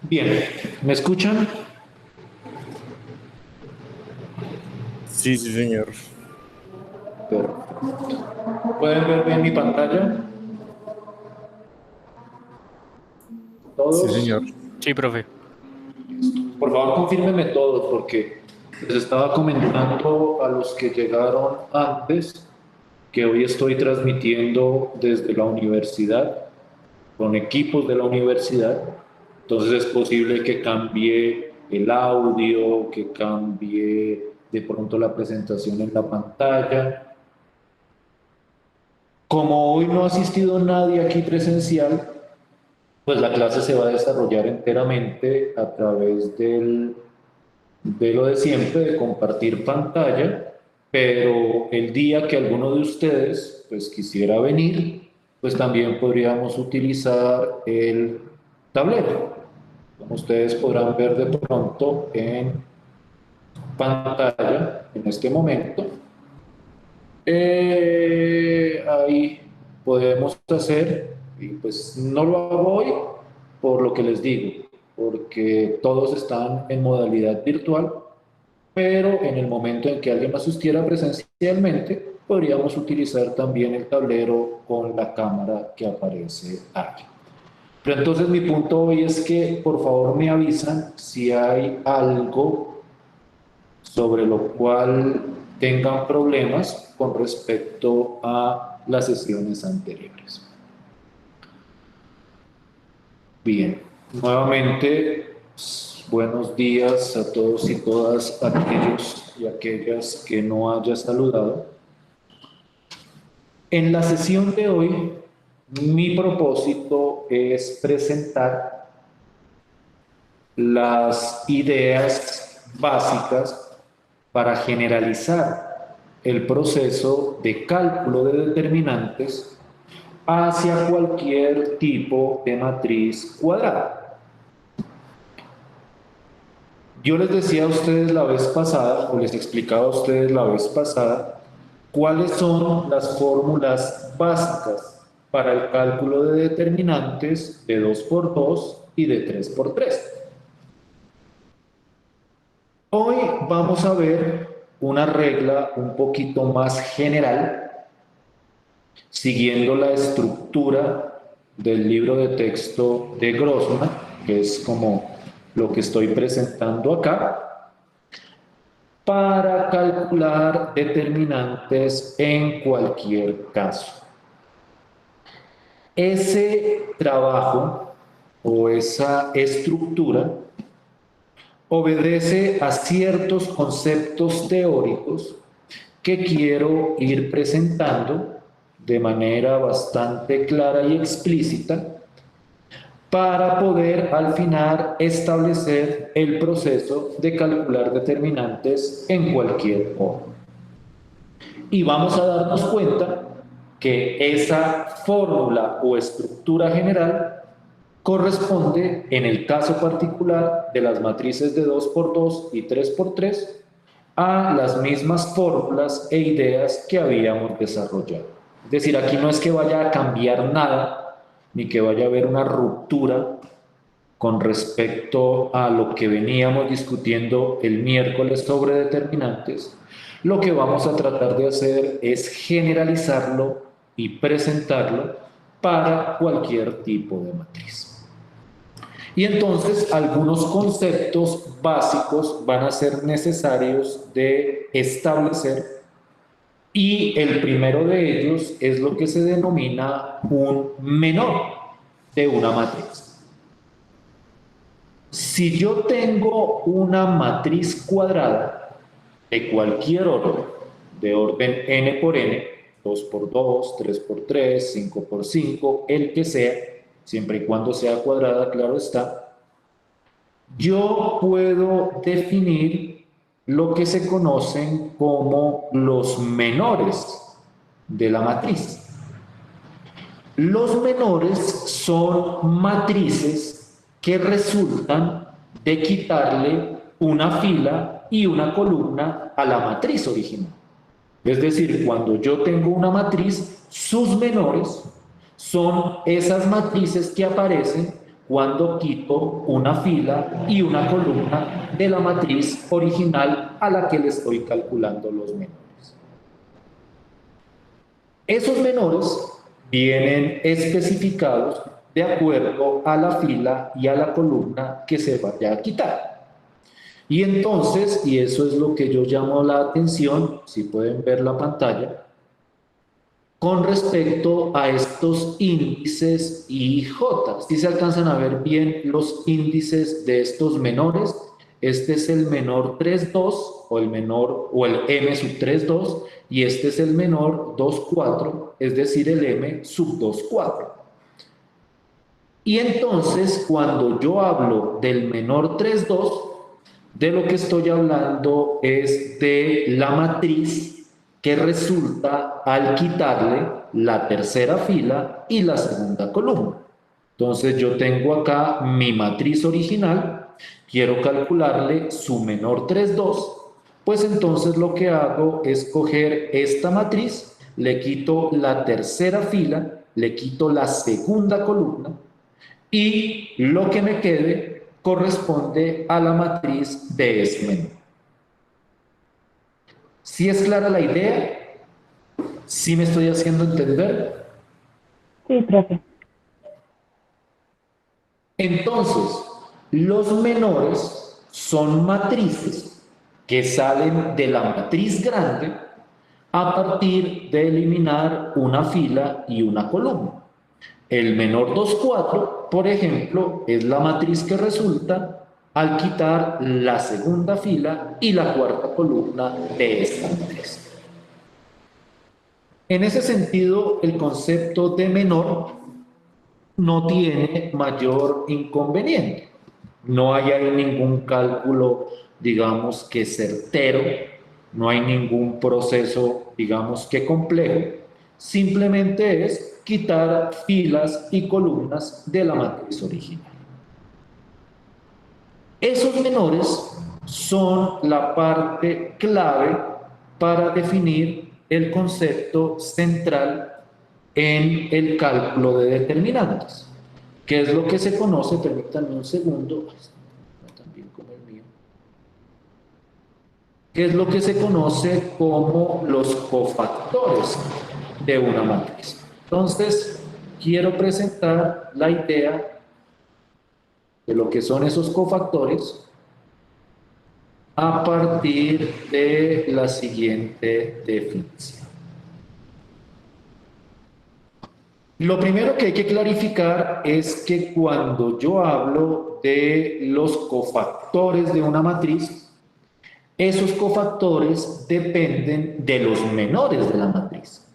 Bien, ¿me escuchan? Sí, sí, señor. Perfecto. ¿Pueden ver bien mi pantalla? Sí, ¿Todos? señor. Sí, profe. Por favor, confírmenme todos, porque les estaba comentando a los que llegaron antes que hoy estoy transmitiendo desde la universidad, con equipos de la universidad. Entonces es posible que cambie el audio, que cambie de pronto la presentación en la pantalla. Como hoy no ha asistido nadie aquí presencial, pues la clase se va a desarrollar enteramente a través de lo de siempre, de compartir pantalla, pero el día que alguno de ustedes pues quisiera venir, pues también podríamos utilizar el tablero, como ustedes podrán ver de pronto en pantalla en este momento. Ahí podemos hacer, y pues no lo hago hoy por lo que les digo, porque todos están en modalidad virtual, pero en el momento en que alguien asistiera presencialmente, podríamos utilizar también el tablero con la cámara que aparece aquí. Pero entonces mi punto hoy es que por favor me avisan si hay algo sobre lo cual tengan problemas con respecto a las sesiones anteriores. Bien, nuevamente, buenos días a todos y todas aquellos y aquellas que no haya saludado. En la sesión de hoy, mi propósito es presentar las ideas básicas para generalizar el proceso de cálculo de determinantes hacia cualquier tipo de matriz cuadrada. Yo les decía a ustedes la vez pasada, o les explicaba a ustedes la vez pasada, cuáles son las fórmulas básicas para el cálculo de determinantes de 2 por 2 y de 3 por 3. Hoy vamos a ver una regla un poquito más general, siguiendo la estructura del libro de texto de Grossman, que es como lo que estoy presentando acá, para calcular determinantes en cualquier caso. Ese trabajo o esa estructura obedece a ciertos conceptos teóricos que quiero ir presentando de manera bastante clara y explícita para poder al final establecer el proceso de calcular determinantes en cualquier orden. Y vamos a darnos cuenta que esa fórmula o estructura general corresponde, en el caso particular de las matrices de 2 por 2 y 3 por 3, a las mismas fórmulas e ideas que habíamos desarrollado. Es decir, aquí no es que vaya a cambiar nada, ni que vaya a haber una ruptura con respecto a lo que veníamos discutiendo el miércoles sobre determinantes. Lo que vamos a tratar de hacer es generalizarlo y presentarlo para cualquier tipo de matriz. Y entonces algunos conceptos básicos van a ser necesarios de establecer, y el primero de ellos es lo que se denomina un menor de una matriz. Si yo tengo una matriz cuadrada de cualquier orden, de orden n por n, 2 por 2, 3 por 3, 5 por 5, el que sea, siempre y cuando sea cuadrada, claro está, yo puedo definir lo que se conocen como los menores de la matriz. Los menores son matrices que resultan de quitarle una fila y una columna a la matriz original. Es decir, cuando yo tengo una matriz, sus menores son esas matrices que aparecen cuando quito una fila y una columna de la matriz original a la que le estoy calculando los menores. Esos menores vienen especificados de acuerdo a la fila y a la columna que se vaya a quitar. Y entonces, y eso es lo que yo llamo la atención, si pueden ver la pantalla, con respecto a estos índices IJ. Si se alcanzan a ver bien los índices de estos menores, este es el menor 3,2 o el menor o el M sub 3,2 y este es el menor 2,4, es decir, el M sub 2,4. Y entonces, cuando yo hablo del menor 3,2, de lo que estoy hablando es de la matriz que resulta al quitarle la tercera fila y la segunda columna. Entonces yo tengo acá mi matriz original, quiero calcularle su menor 3,2, pues entonces lo que hago es coger esta matriz, le quito la tercera fila, le quito la segunda columna y lo que me quede corresponde a la matriz de ese menor. ¿Sí es clara la idea? ¿Sí me estoy haciendo entender? Sí, profe. Entonces, los menores son matrices que salen de la matriz grande a partir de eliminar una fila y una columna. El menor 2,4, por ejemplo, es la matriz que resulta al quitar la segunda fila y la cuarta columna de esta matriz. En ese sentido, el concepto de menor no tiene mayor inconveniente. No hay ahí ningún cálculo, digamos, que certero, no hay ningún proceso, digamos, que complejo. Simplemente es quitar filas y columnas de la matriz original. Esos menores son la parte clave para definir el concepto central en el cálculo de determinantes, que es lo que se conoce, permítanme un segundo, también como el mío, que es lo que se conoce como los cofactores de una matriz. Entonces, quiero presentar la idea de lo que son esos cofactores a partir de la siguiente definición. Lo primero que hay que clarificar es que cuando yo hablo de los cofactores de una matriz, esos cofactores dependen de los menores de la matriz.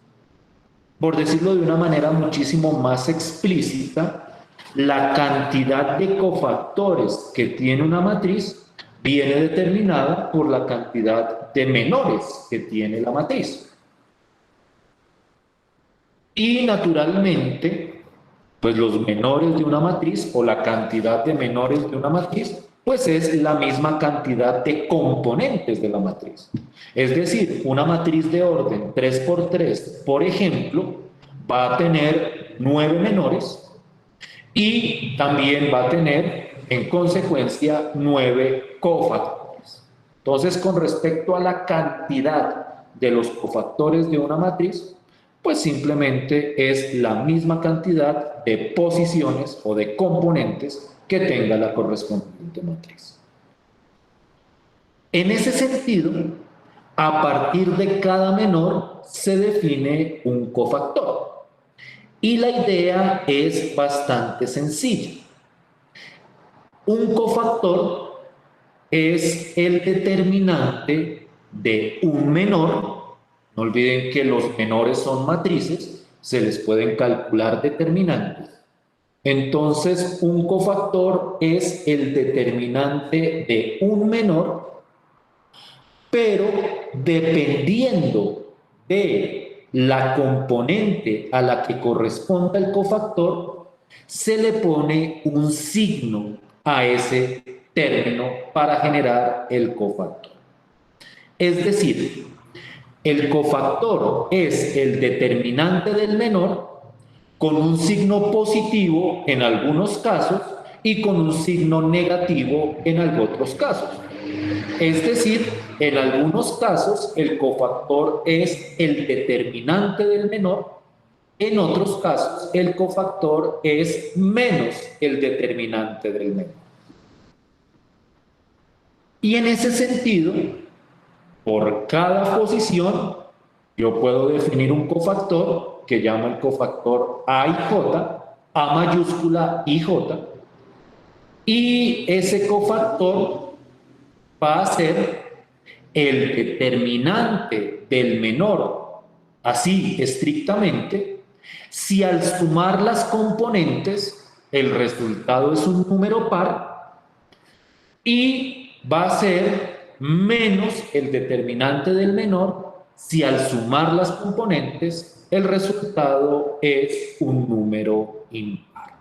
Por decirlo de una manera muchísimo más explícita, la cantidad de cofactores que tiene una matriz viene determinada por la cantidad de menores que tiene la matriz. Y naturalmente, pues los menores de una matriz o la cantidad de menores de una matriz, pues es la misma cantidad de componentes de la matriz. Es decir, una matriz de orden 3×3, por ejemplo, va a tener 9 menores y también va a tener, en consecuencia, 9 cofactores. Entonces, con respecto a la cantidad de los cofactores de una matriz, pues simplemente es la misma cantidad de posiciones o de componentes que tenga la correspondiente matriz. En ese sentido, a partir de cada menor se define un cofactor. Y la idea es bastante sencilla. Un cofactor es el determinante de un menor. No olviden que los menores son matrices, se les pueden calcular determinantes. Entonces, un cofactor es el determinante de un menor, pero dependiendo de la componente a la que corresponda el cofactor, se le pone un signo a ese término para generar el cofactor. Es decir, el cofactor es el determinante del menor con un signo positivo en algunos casos y con un signo negativo en algunos otros casos. Es decir, en algunos casos el cofactor es el determinante del menor, en otros casos el cofactor es menos el determinante del menor. Y en ese sentido, por cada posición, yo puedo definir un cofactor que llamo el cofactor A y J, A mayúscula y J, y ese cofactor va a ser el determinante del menor, así estrictamente, si al sumar las componentes el resultado es un número par y va a ser menos el determinante del menor si al sumar las componentes el resultado es un número impar.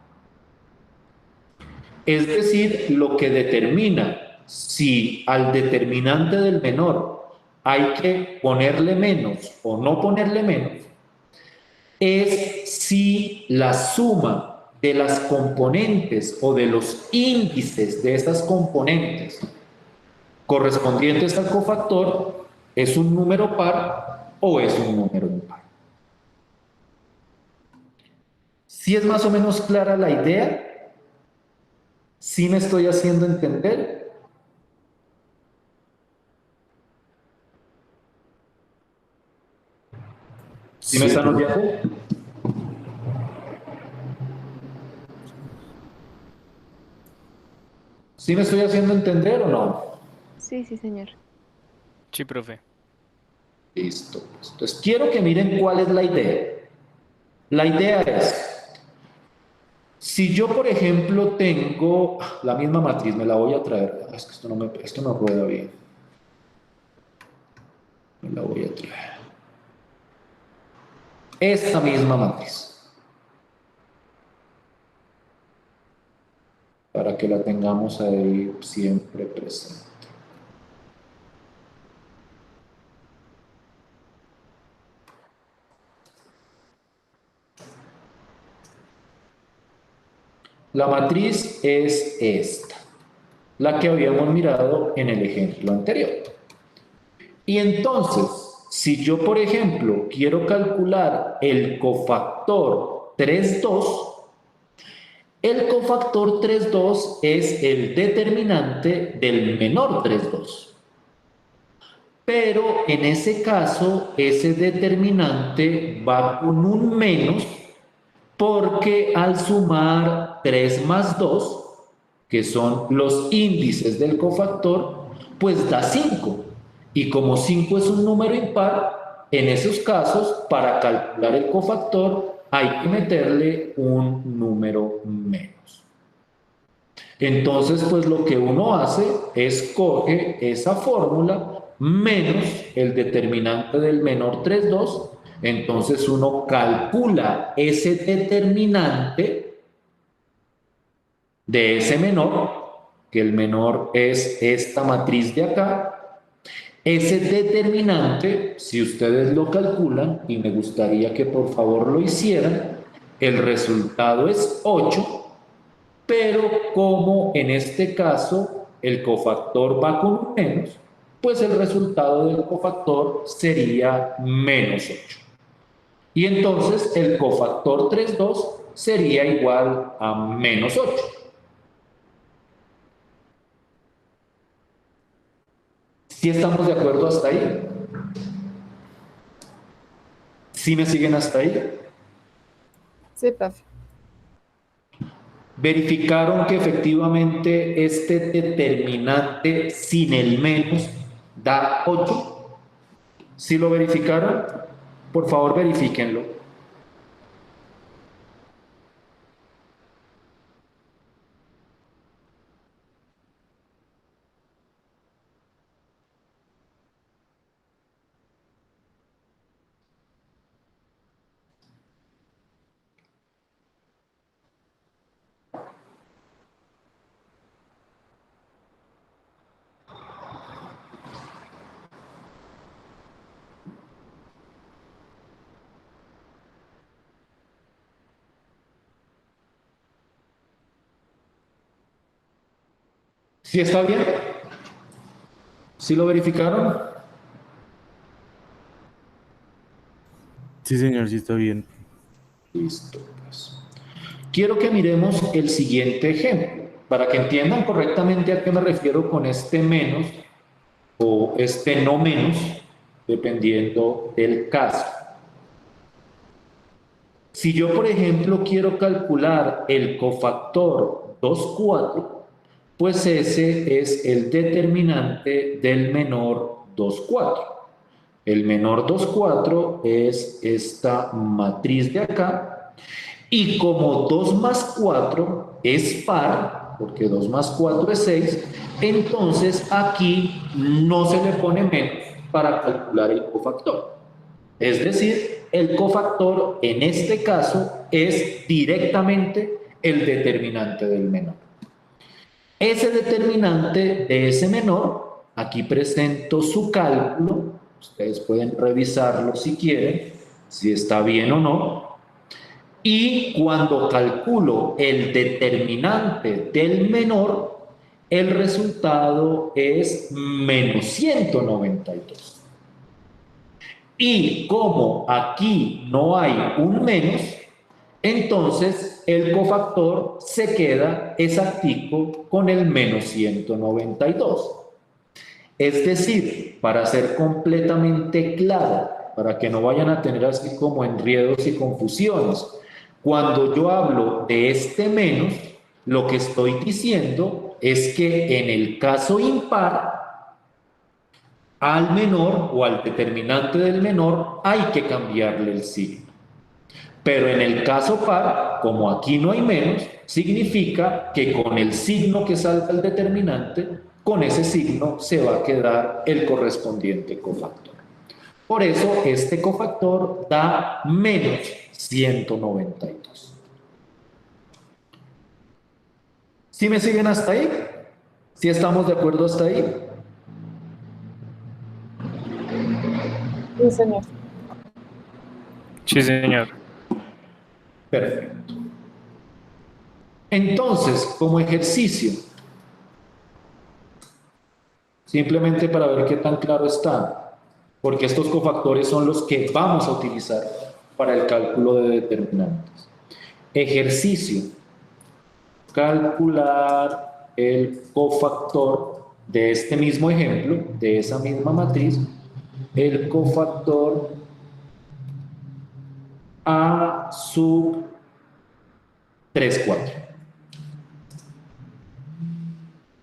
Es decir, lo que determina si al determinante del menor hay que ponerle menos o no ponerle menos es si la suma de las componentes o de los índices de esas componentes correspondientes al cofactor es un número par o es un número impar. ¿Sí es más o menos clara la idea? ¿Sí me estoy haciendo entender? ¿Sí me Sí, están profe. oyendo? ¿Sí me estoy haciendo entender o no? Sí, sí, señor. Sí, profe. Listo. Entonces, quiero que miren cuál es la idea. La idea es, si yo, por ejemplo, tengo la misma matriz, me la voy a traer. Es que esto no rueda bien. Me la voy a traer. Esta misma matriz, para que la tengamos ahí siempre presente. La matriz es esta, la que habíamos mirado en el ejemplo anterior. Y entonces, si yo, por ejemplo, quiero calcular el cofactor 3,2, el cofactor 3,2 es el determinante del menor 3,2. Pero en ese caso, ese determinante va con un menos porque al sumar 3 más 2, que son los índices del cofactor, pues da 5. Y como 5 es un número impar, en esos casos, para calcular el cofactor, hay que meterle un número menos. Entonces, pues lo que uno hace es coge esa fórmula menos el determinante del menor 3,2. Entonces uno calcula ese determinante de ese menor, que el menor es esta matriz de acá. Ese determinante, si ustedes lo calculan, y me gustaría que por favor lo hicieran, el resultado es 8, pero como en este caso el cofactor va con un menos, pues el resultado del cofactor sería menos 8. Y entonces el cofactor 3,2 sería igual a menos 8. ¿Sí estamos de acuerdo hasta ahí? ¿Sí me siguen hasta ahí? Sí, profe. Verificaron que efectivamente este determinante sin el menos da 8. ¿Sí lo verificaron? Por favor, verifíquenlo. ¿Sí está bien? ¿Sí lo verificaron? Sí, señor, sí está bien. Listo, pues. Quiero que miremos el siguiente ejemplo, para que entiendan correctamente a qué me refiero con este menos o este no menos, dependiendo del caso. Si yo, por ejemplo, quiero calcular el cofactor 2,4, pues ese es el determinante del menor 2,4. El menor 2,4 es esta matriz de acá. Y como 2 más 4 es par, porque 2 más 4 es 6, entonces aquí no se le pone menos para calcular el cofactor. Es decir, el cofactor en este caso es directamente el determinante del menor. Ese determinante de ese menor, aquí presento su cálculo, ustedes pueden revisarlo si quieren, si está bien o no, y cuando calculo el determinante del menor, el resultado es menos 192. Y como aquí no hay un menos, entonces el cofactor se queda exactico con el menos 192. Es decir, para ser completamente claro, para que no vayan a tener así como enredos y confusiones, cuando yo hablo de este menos, lo que estoy diciendo es que en el caso impar, al menor o al determinante del menor hay que cambiarle el signo. Pero en el caso par, como aquí no hay menos, significa que con el signo que salga el determinante, con ese signo se va a quedar el correspondiente cofactor. Por eso este cofactor da menos 192. ¿Sí me siguen hasta ahí? ¿Sí estamos de acuerdo hasta ahí? Sí, señor. Sí, señor. Perfecto. Entonces, como ejercicio, simplemente para ver qué tan claro está, porque estos cofactores son los que vamos a utilizar para el cálculo de determinantes. Ejercicio: calcular el cofactor de este mismo ejemplo, de esa misma matriz, el cofactor A sub 3,4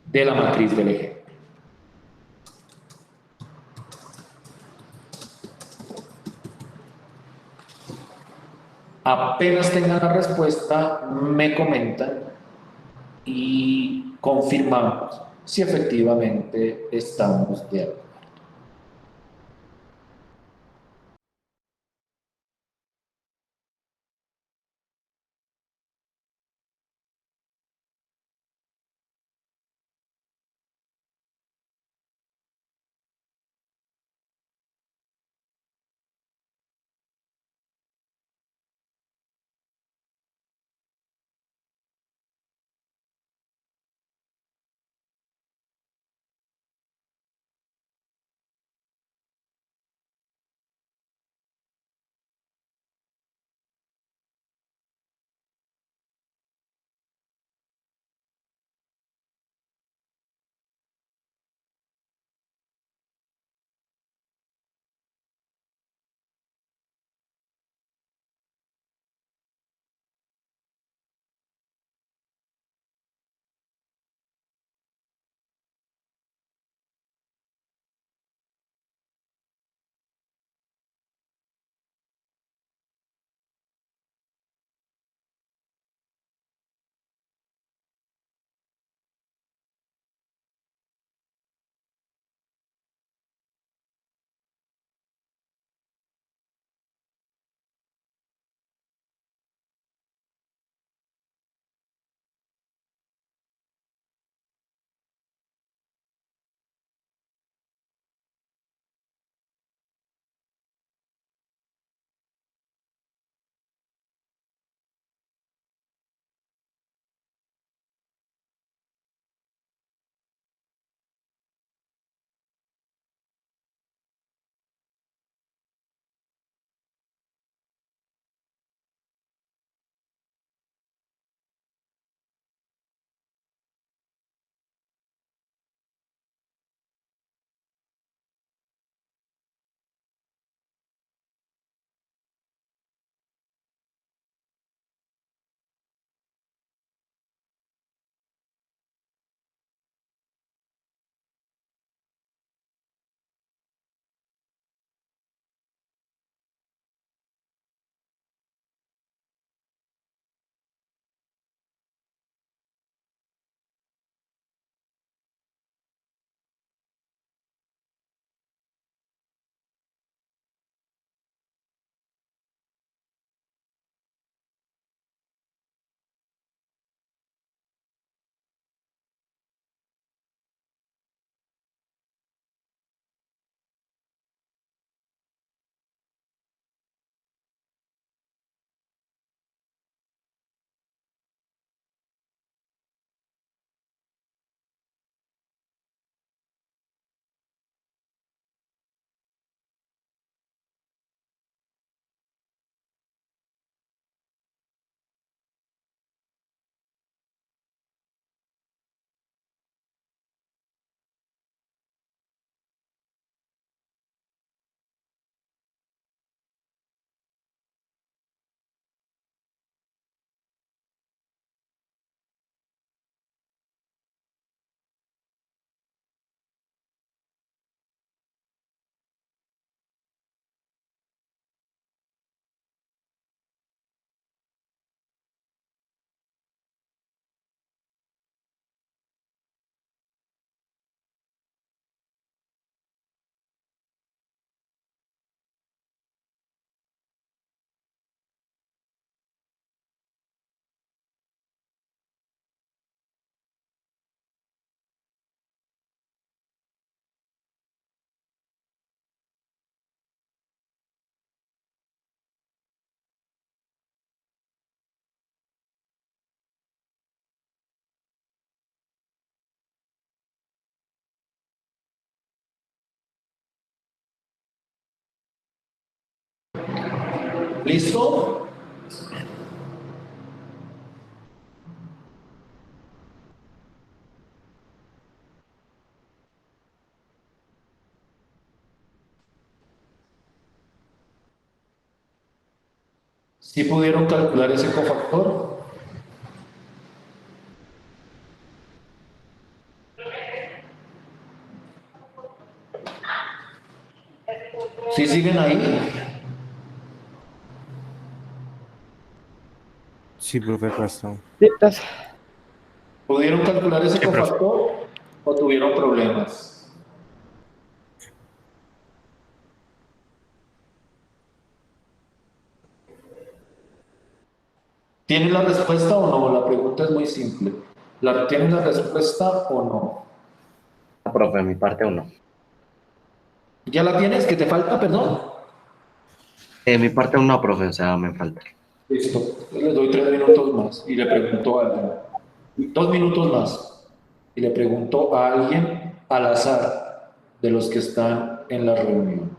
de la matriz del ejemplo. Apenas tengan la respuesta, me comentan y confirmamos si efectivamente estamos de acuerdo. ¿Listo? ¿Sí pudieron calcular ese cofactor? ¿Sí siguen ahí? Sí, profe, acá está. Sí, profe. ¿Pudieron calcular ese Sí, profe. cofactor o tuvieron problemas? ¿Tienen la respuesta o no? La pregunta es muy simple. ¿Tienen la respuesta o no? Profe, mi parte uno. ¿Ya la tienes? ¿Que te falta? Perdón. Mi parte uno, profe, o sea, me falta. Listo. Le doy 3 minutos más y le pregunto a alguien. 2 minutos más y le pregunto a alguien al azar de los que están en la reunión.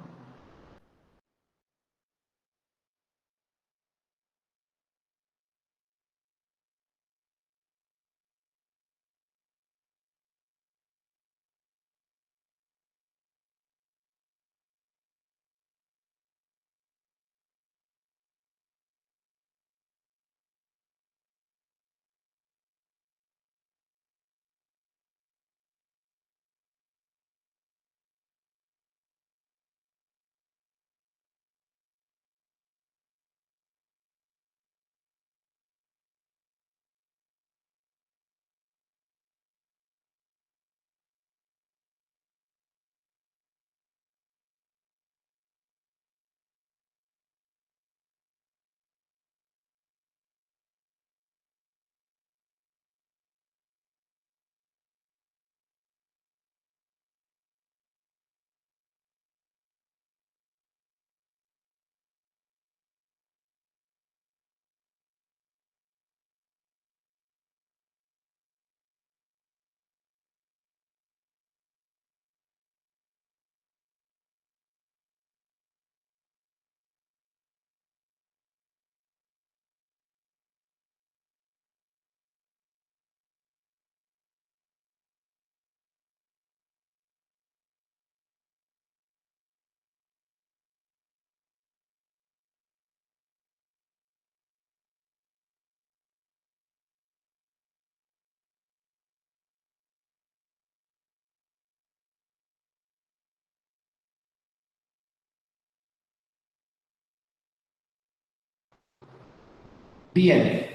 Bien,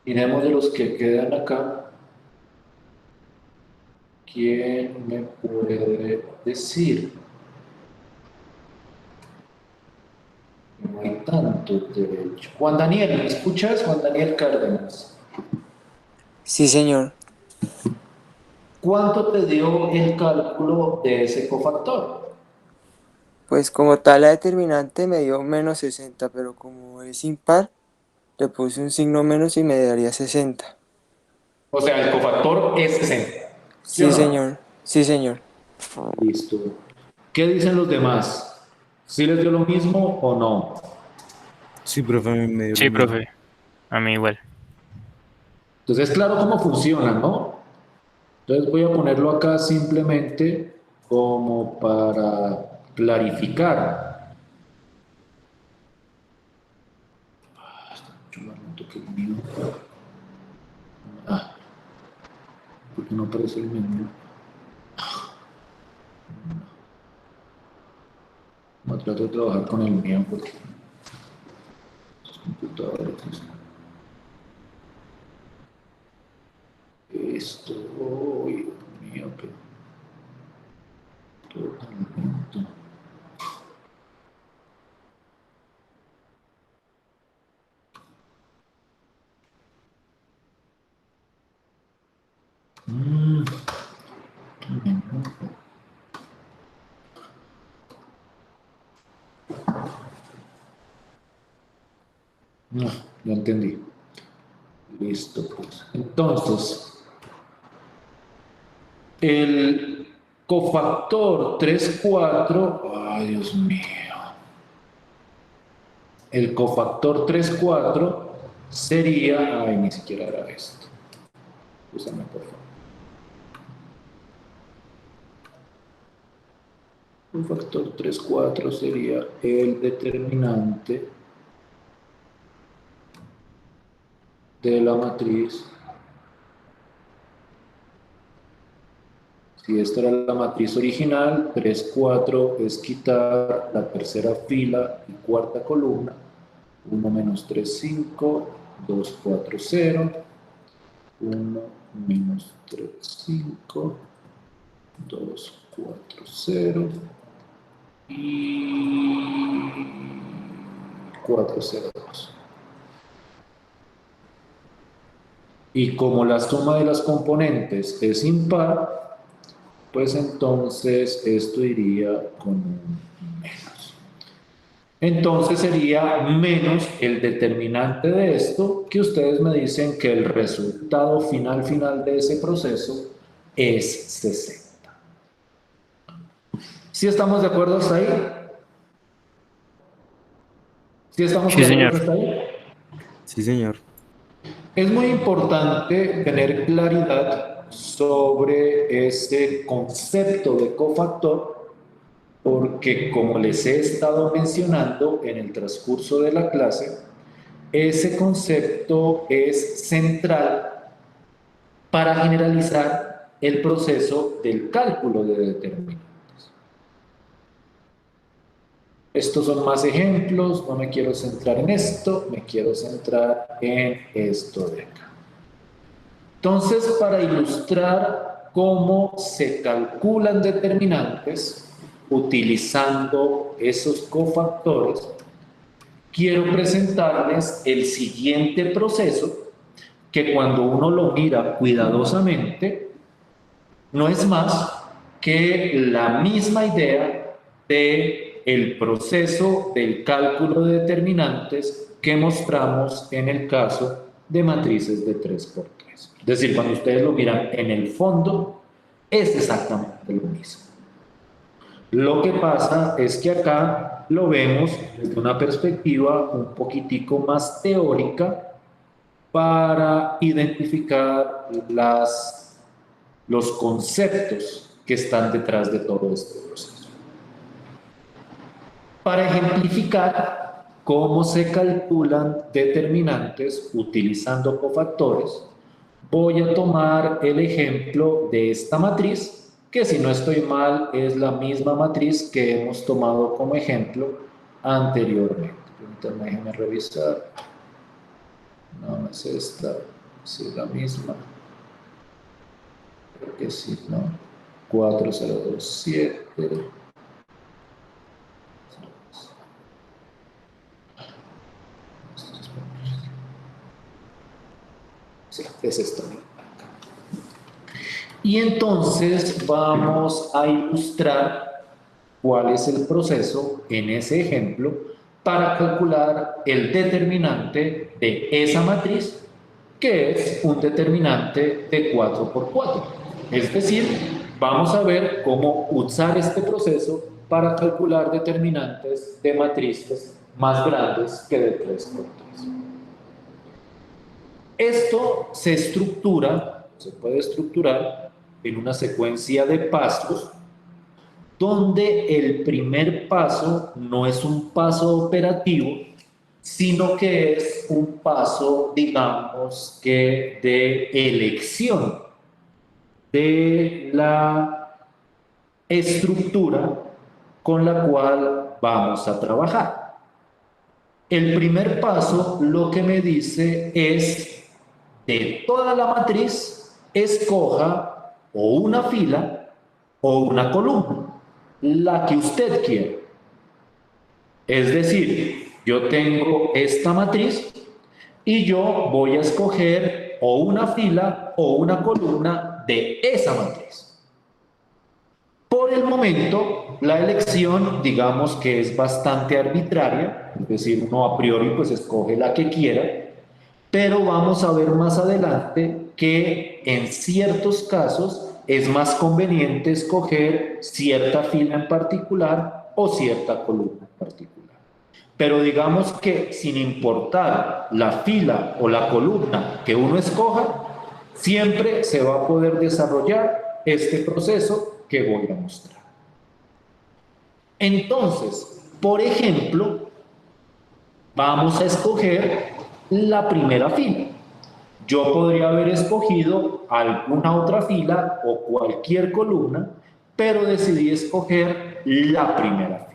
miremos de los que quedan acá. ¿Quién me puede decir? No hay tantos derechos. Juan Daniel, ¿me escuchas? Juan Daniel Cárdenas. Sí, señor. ¿Cuánto te dio el cálculo de ese cofactor? Pues como tal la determinante me dio -60, pero como es impar, le puse un signo menos y me daría 60. O sea, el cofactor es 60. ¿Sí o Sí, no? señor. Sí, señor. Listo. ¿Qué dicen los demás? ¿Sí les dio lo mismo o no? Sí, profe, a mí me dio lo Sí, mismo. profe. A mí igual. Entonces es claro cómo funciona, ¿no? Entonces voy a ponerlo acá simplemente como para clarificar. Yo no toqué el mío. Ah, porque no aparece el menú. Voy a tratar de trabajar con el mío porque los computadores. Esto, uy, Dios mío, pero totalmente. Mm, no, ya entendí. Listo, pues. Entonces, el cofactor 3,4, ay Dios mío, el cofactor 3, 4 sería, ay, ni siquiera era esto. Úsame, por favor. Un factor 3, 4 sería el determinante de la matriz. Si esta era la matriz original, 3, 4 es quitar la tercera fila y cuarta columna. 1 menos 3, 5, 2, 4, 0. 1 menos 3, 5, 2, 4, 0. Y 4, 0, 2. Y como la suma de las componentes es impar, pues entonces esto iría con un menos. Entonces sería menos el determinante de esto, que ustedes me dicen que el resultado final de ese proceso es 60. ¿Sí estamos de acuerdo hasta ahí? ¿Sí estamos Sí, de señor. acuerdo hasta ahí? Sí, señor. Es muy importante tener claridad sobre ese concepto de cofactor, porque como les he estado mencionando en el transcurso de la clase, ese concepto es central para generalizar el proceso del cálculo de determinantes. Estos son más ejemplos, no me quiero centrar en esto, me quiero centrar en esto de acá. Entonces, para ilustrar cómo se calculan determinantes utilizando esos cofactores, quiero presentarles el siguiente proceso que cuando uno lo mira cuidadosamente, no es más que la misma idea del proceso del cálculo de determinantes que mostramos en el caso de matrices de 3×3. Es decir, cuando ustedes lo miran en el fondo, es exactamente lo mismo. Lo que pasa es que acá lo vemos desde una perspectiva un poquitico más teórica para identificar los conceptos que están detrás de todo este proceso. Para ejemplificar cómo se calculan determinantes utilizando cofactores, voy a tomar el ejemplo de esta matriz, que si no estoy mal es la misma matriz que hemos tomado como ejemplo anteriormente. Permítanme, déjenme revisar. No es esta, sí es la misma. Creo que sí, ¿no? 4027. Sí, es esto. Y entonces vamos a ilustrar cuál es el proceso en ese ejemplo para calcular el determinante de esa matriz, que es un determinante de 4×4. Es decir, vamos a ver cómo usar este proceso para calcular determinantes de matrices más grandes que de 3×3. Esto se estructura, se puede estructurar en una secuencia de pasos donde el primer paso no es un paso operativo, sino que es un paso, digamos, que de elección de la estructura con la cual vamos a trabajar. El primer paso lo que me dice es, de toda la matriz, escoja o una fila o una columna, la que usted quiera. Es decir, yo tengo esta matriz y yo voy a escoger o una fila o una columna de esa matriz. Por el momento, la elección, digamos que es bastante arbitraria, es decir, uno a priori pues escoge la que quiera, pero vamos a ver más adelante que en ciertos casos es más conveniente escoger cierta fila en particular o cierta columna en particular. pero digamos que sin importar la fila o la columna que uno escoja, siempre se va a poder desarrollar este proceso que voy a mostrar. Entonces, por ejemplo, vamos a escoger la primera fila. Yo podría haber escogido alguna otra fila o cualquier columna, pero decidí escoger la primera fila.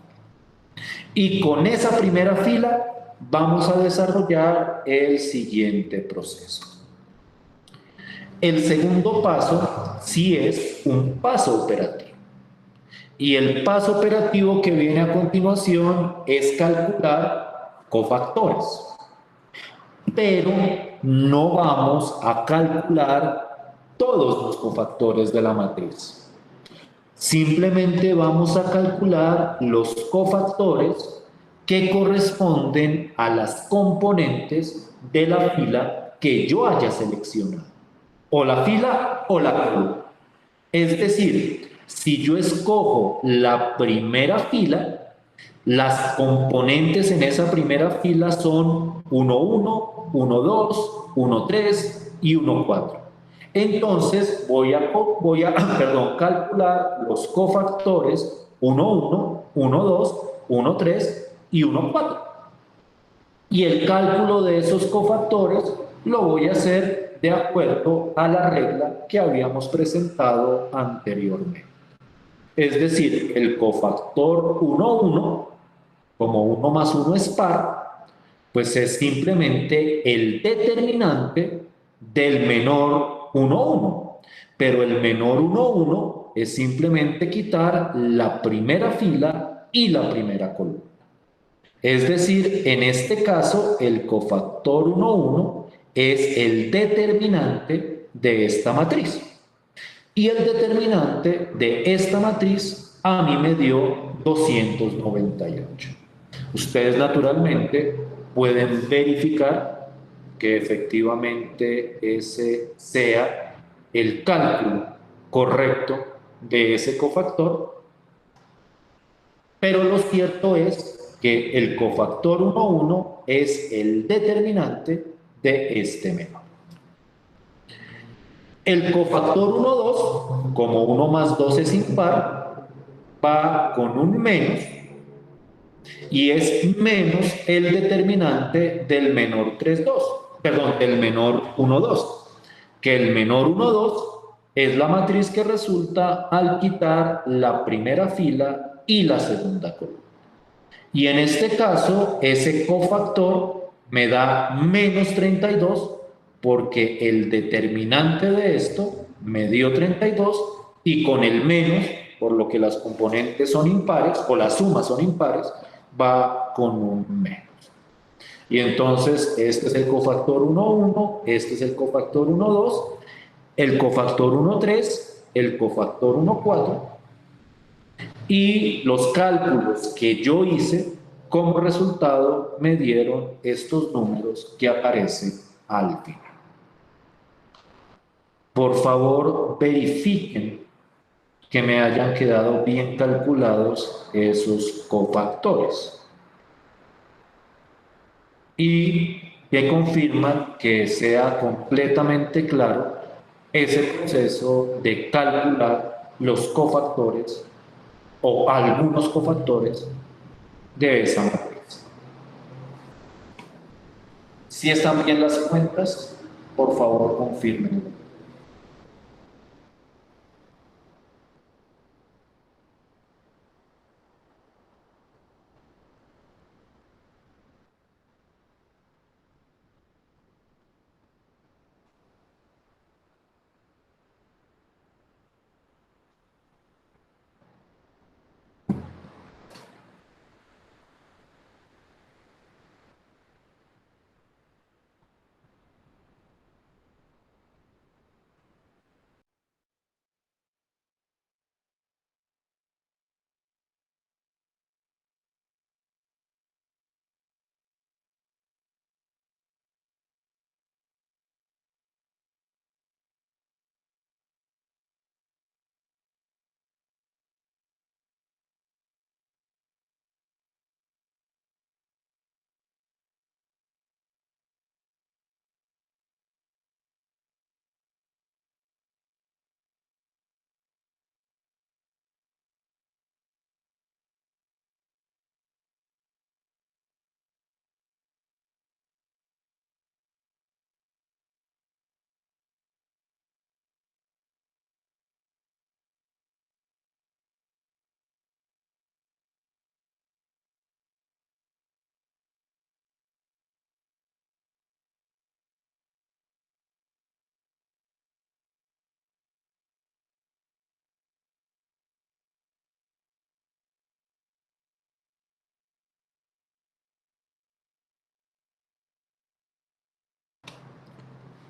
Y con esa primera fila vamos a desarrollar el siguiente proceso. El segundo paso sí es un paso operativo. Y el paso operativo que viene a continuación es calcular cofactores. Pero no vamos a calcular todos los cofactores de la matriz. Simplemente vamos a calcular los cofactores que corresponden a las componentes de la fila que yo haya seleccionado. O la fila o la columna. Es decir, si yo escojo la primera fila, las componentes en esa primera fila son 1, 1, 1, 2, 1, 3 y 1, 4. Entonces voy a calcular los cofactores 1, 1, 1, 2, 1, 3 y 1, 4. Y el cálculo de esos cofactores lo voy a hacer de acuerdo a la regla que habíamos presentado anteriormente. Es decir, el cofactor 1, 1, como 1 más 1 es par, pues es simplemente el determinante del menor 1, 1. Pero el menor 1, 1 es simplemente quitar la primera fila y la primera columna. Es decir, en este caso, el cofactor 1, 1 es el determinante de esta matriz. Y el determinante de esta matriz a mí me dio 298. Ustedes naturalmente pueden verificar que efectivamente ese sea el cálculo correcto de ese cofactor, pero lo cierto es que el cofactor 1, 1 es el determinante de este menor. El cofactor 1, 2, como 1 más 2 es impar, va con un menos y es menos el determinante del menor 3, 2, perdón, del menor 1, 2, que el menor 1, 2 es la matriz que resulta al quitar la primera fila y la segunda columna. Y en este caso, ese cofactor me da menos 32 porque el determinante de esto me dio 32 y con el menos, por lo que las componentes son impares o las sumas son impares, va con un menos. Y entonces este es el cofactor 1, 1, este es el cofactor 1, 2, el cofactor 1, 3, el cofactor 1, 4 y los cálculos que yo hice como resultado me dieron estos números que aparecen al final. Por favor, verifiquen que me hayan quedado bien calculados esos cofactores y que confirman que sea completamente claro ese proceso de calcular los cofactores o algunos cofactores de esa matriz. Si están bien las cuentas, por favor confirmen.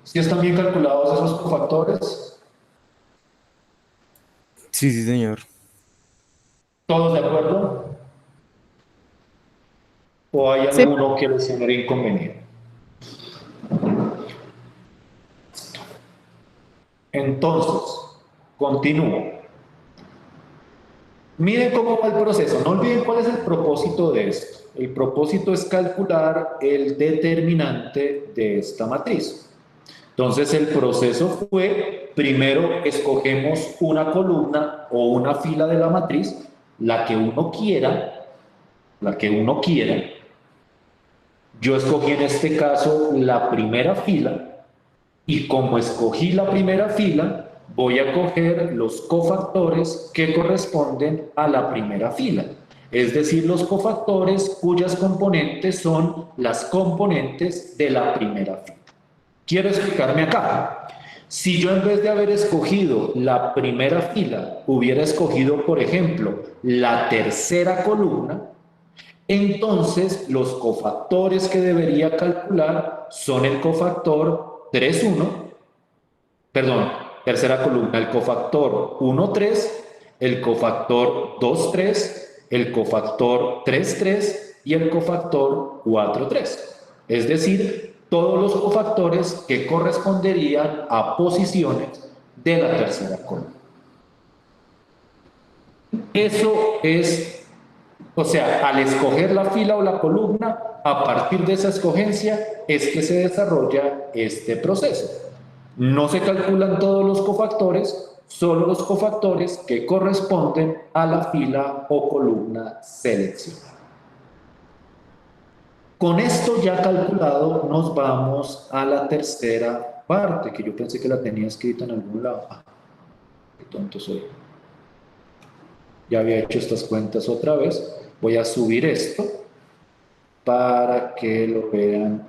¿Sí están bien calculados esos cofactores? Sí, sí, señor. ¿Todos de acuerdo? ¿O hay Sí. alguno que les genere inconveniente? Entonces, continúo. Miren cómo va el proceso. No olviden cuál es el propósito de esto. El propósito es calcular el determinante de esta matriz. Entonces, el proceso fue, primero escogemos una columna o una fila de la matriz, la que uno quiera, la que uno quiera. Yo escogí en este caso la primera fila y como escogí la primera fila, voy a coger los cofactores que corresponden a la primera fila. Es decir, los cofactores cuyas componentes son las componentes de la primera fila. Quiero explicarme acá. Si yo en vez de haber escogido la primera fila, hubiera escogido, por ejemplo, la tercera columna, entonces los cofactores que debería calcular son el cofactor 3,1, perdón, tercera columna, el cofactor 1,3, el cofactor 2,3, el cofactor 3,3 y el cofactor 4,3. Es decir, todos los cofactores que corresponderían a posiciones de la tercera columna. Eso es, o sea, al escoger la fila o la columna, a partir de esa escogencia es que se desarrolla este proceso. No se calculan todos los cofactores, solo los cofactores que corresponden a la fila o columna seleccionada. Con esto ya calculado, nos vamos a la tercera parte, que yo pensé que la tenía escrita en algún lado. Ah, qué tonto soy. Ya había hecho estas cuentas otra vez. Voy a subir esto para que lo vean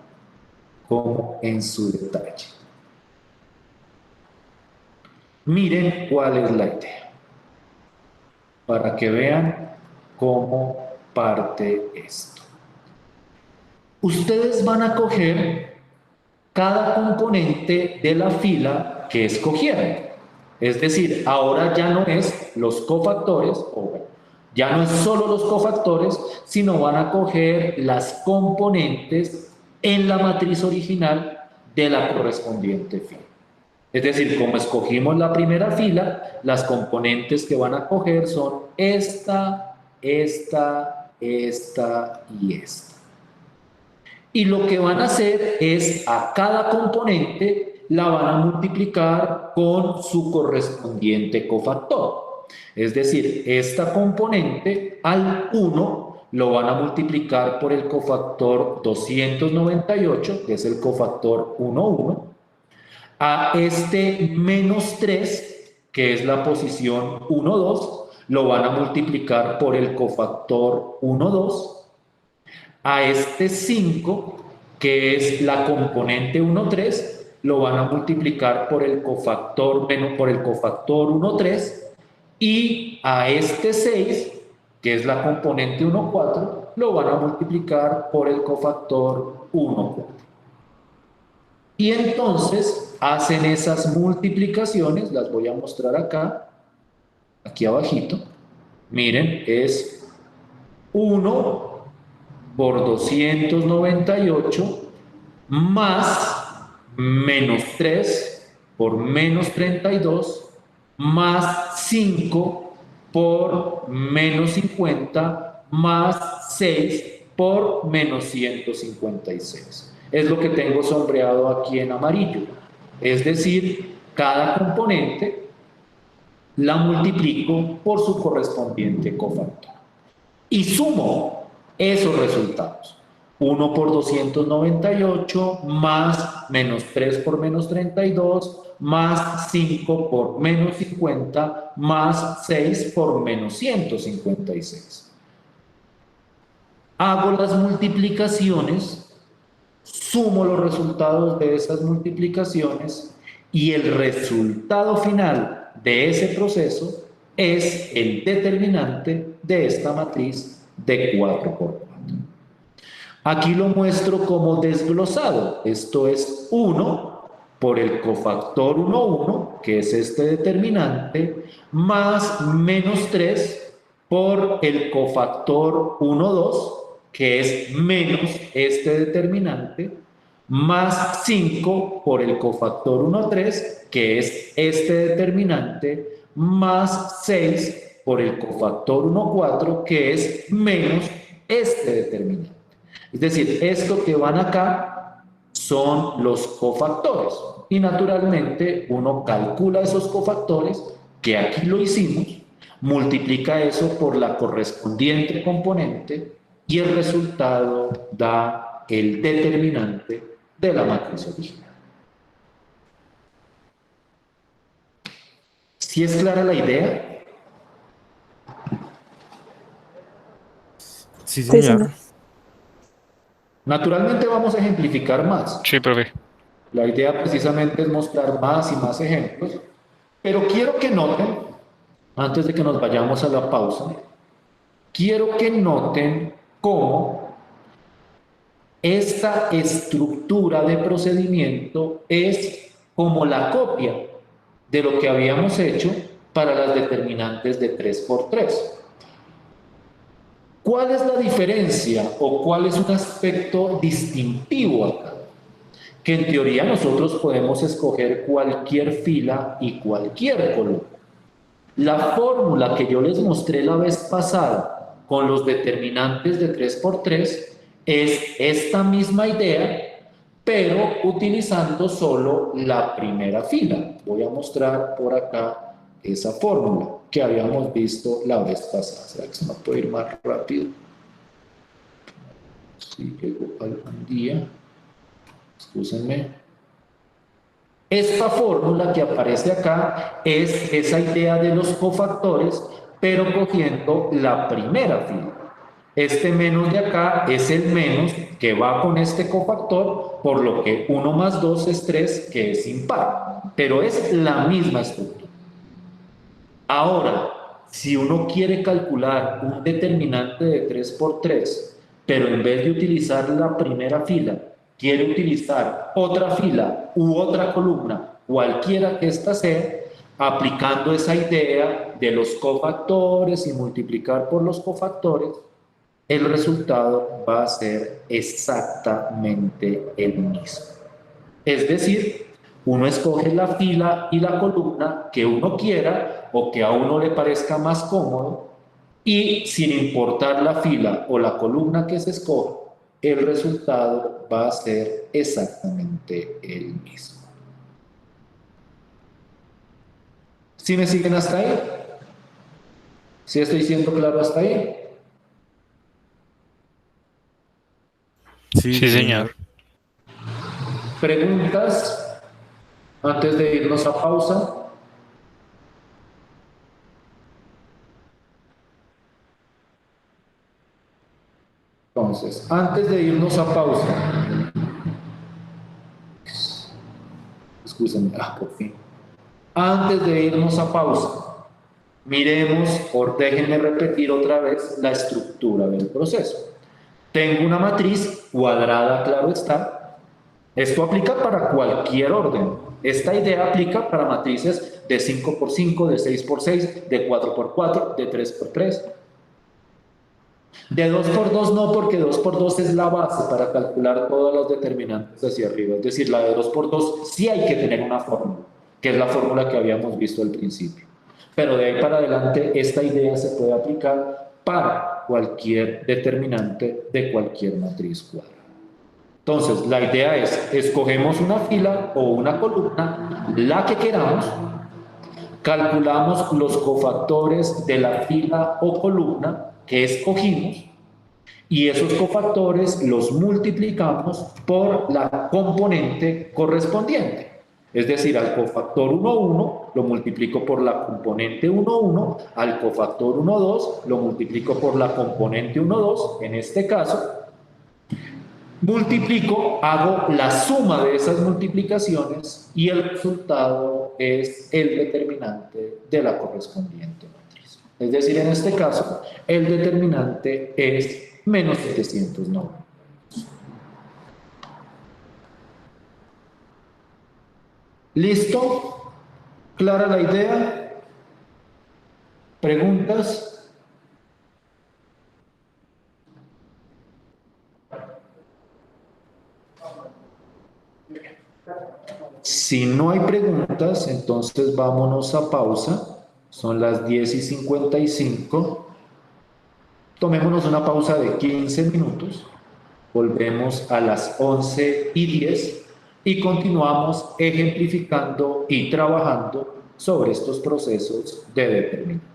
como en su detalle. Miren cuál es la idea, para que vean cómo parte esto. Ustedes van a coger cada componente de la fila que escogieron. Es decir, ahora ya no es los cofactores, o ya no es solo los cofactores, sino van a coger las componentes en la matriz original de la correspondiente fila. Es decir, como escogimos la primera fila, las componentes que van a coger son esta, esta, esta y esta. Y lo que van a hacer es a cada componente la van a multiplicar con su correspondiente cofactor. Es decir, esta componente al 1 lo van a multiplicar por el cofactor 298, que es el cofactor 1,1. A este menos 3, que es la posición 1,2, lo van a multiplicar por el cofactor 1,2. A este 5, que es la componente 1,3, lo van a multiplicar por el cofactor 1,3. Y a este 6, que es la componente 1,4, lo van a multiplicar por el cofactor 1,4. Y entonces hacen esas multiplicaciones, las voy a mostrar acá, aquí abajito. Miren, es 1 por 298 más menos 3 por menos 32 más 5 por menos 50 más 6 por menos 156. Es lo que tengo sombreado aquí en amarillo. Es decir, cada componente la multiplico por su correspondiente cofactor. Y sumo esos resultados. 1 por 298 más menos 3 por menos 32 más 5 por menos 50 más 6 por menos 156. Hago las multiplicaciones, sumo los resultados de esas multiplicaciones y el resultado final de ese proceso es el determinante de esta matriz de 4×4. Aquí lo muestro como desglosado. Esto es 1 por el cofactor 1, 1, que es este determinante, más menos 3 por el cofactor 1, 2, que es menos este determinante, más 5 por el cofactor 1, 3, que es este determinante, más 6 por el cofactor 1, 4, que es menos este determinante. Es decir, esto que van acá son los cofactores. Y naturalmente uno calcula esos cofactores, que aquí lo hicimos, multiplica eso por la correspondiente componente y el resultado da el determinante de la matriz original. ¿Sí es clara la idea? Sí, Sí, señor. señor. Naturalmente vamos a ejemplificar más. Sí, profe. La idea precisamente es mostrar más y más ejemplos, pero quiero que noten, antes de que nos vayamos a la pausa, quiero que noten cómo esta estructura de procedimiento es como la copia de lo que habíamos hecho para las determinantes de 3×3. ¿Cuál es la diferencia o cuál es un aspecto distintivo acá? Que en teoría nosotros podemos escoger cualquier fila y cualquier columna. La fórmula que yo les mostré la vez pasada con los determinantes de 3×3 es esta misma idea, pero utilizando solo la primera fila. Voy a mostrar por acá esa fórmula que habíamos visto la vez pasada. ¿Será que se me puede ir más rápido? Sí, llegó algún día. Excúsenme. Esta fórmula que aparece acá es esa idea de los cofactores, pero cogiendo la primera fila. Este menos de acá es el menos que va con este cofactor, por lo que 1 más 2 es 3, que es impar. Pero es la misma estructura. Ahora, si uno quiere calcular un determinante de 3×3, pero en vez de utilizar la primera fila, quiere utilizar otra fila u otra columna, cualquiera que ésta sea, aplicando esa idea de los cofactores y multiplicar por los cofactores, el resultado va a ser exactamente el mismo. Es decir, uno escoge la fila y la columna que uno quiera o que a uno le parezca más cómodo y sin importar la fila o la columna que se escoja, el resultado va a ser exactamente el mismo. ¿Sí me siguen hasta ahí? ¿Sí estoy siendo claro hasta ahí? Sí, Sí, señor. ¿Preguntas antes de irnos a pausa? Entonces, antes de irnos a pausa, excúsenme, por fin. Antes de irnos a pausa, miremos, o déjenme repetir otra vez la estructura del proceso. Tengo una matriz cuadrada, claro está. Esto aplica para cualquier orden. Esta idea aplica para matrices de 5×5, de 6×6, de 4×4, de 3×3. De 2×2 no, porque 2×2 es la base para calcular todas las determinantes hacia arriba. Es decir, la de 2×2 sí hay que tener una fórmula, que es la fórmula que habíamos visto al principio. Pero de ahí para adelante, esta idea se puede aplicar para cualquier determinante de cualquier matriz cuadrada. Entonces, la idea es, escogemos una fila o una columna, la que queramos, calculamos los cofactores de la fila o columna que escogimos y esos cofactores los multiplicamos por la componente correspondiente. Es decir, al cofactor 1, 1 lo multiplico por la componente 1, 1, al cofactor 1, 2 lo multiplico por la componente 1, 2, en este caso, multiplico, hago la suma de esas multiplicaciones y el resultado es el determinante de la correspondiente matriz. Es decir, en este caso, el determinante es menos 790. ¿Listo? ¿Clara la idea? ¿Preguntas? Si no hay preguntas, entonces vámonos a pausa. Son las 10:55. Tomémonos una pausa de 15 minutos. Volvemos a las 11:10 y continuamos ejemplificando y trabajando sobre estos procesos de determinación.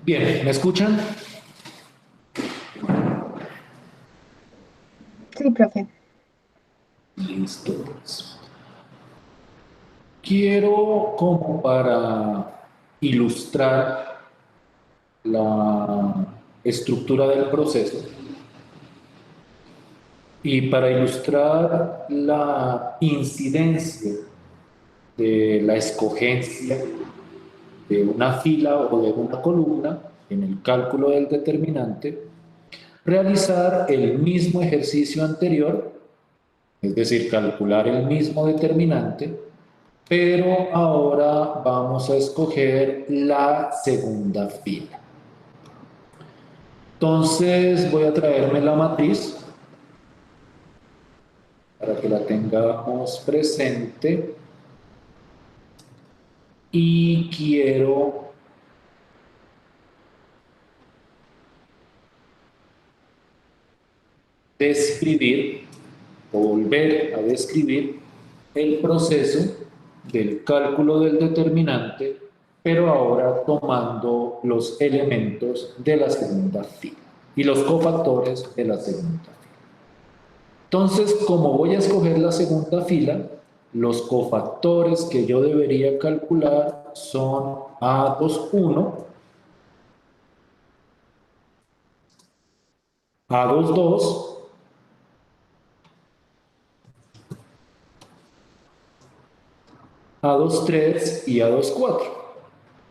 Bien, ¿me escuchan? Sí, profe. Listo, pues. Quiero, como para ilustrar la estructura del proceso y para ilustrar la incidencia de la escogencia de una fila o de una columna en el cálculo del determinante, realizar el mismo ejercicio anterior, es decir, calcular el mismo determinante, pero ahora vamos a escoger la segunda fila. Entonces voy a traerme la matriz para que la tengamos presente y quiero describir o volver a describir el proceso del cálculo del determinante, pero ahora tomando los elementos de la segunda fila y los cofactores de la segunda fila. Entonces, como voy a escoger la segunda fila, los cofactores que yo debería calcular son A21, A22, A23 y A24.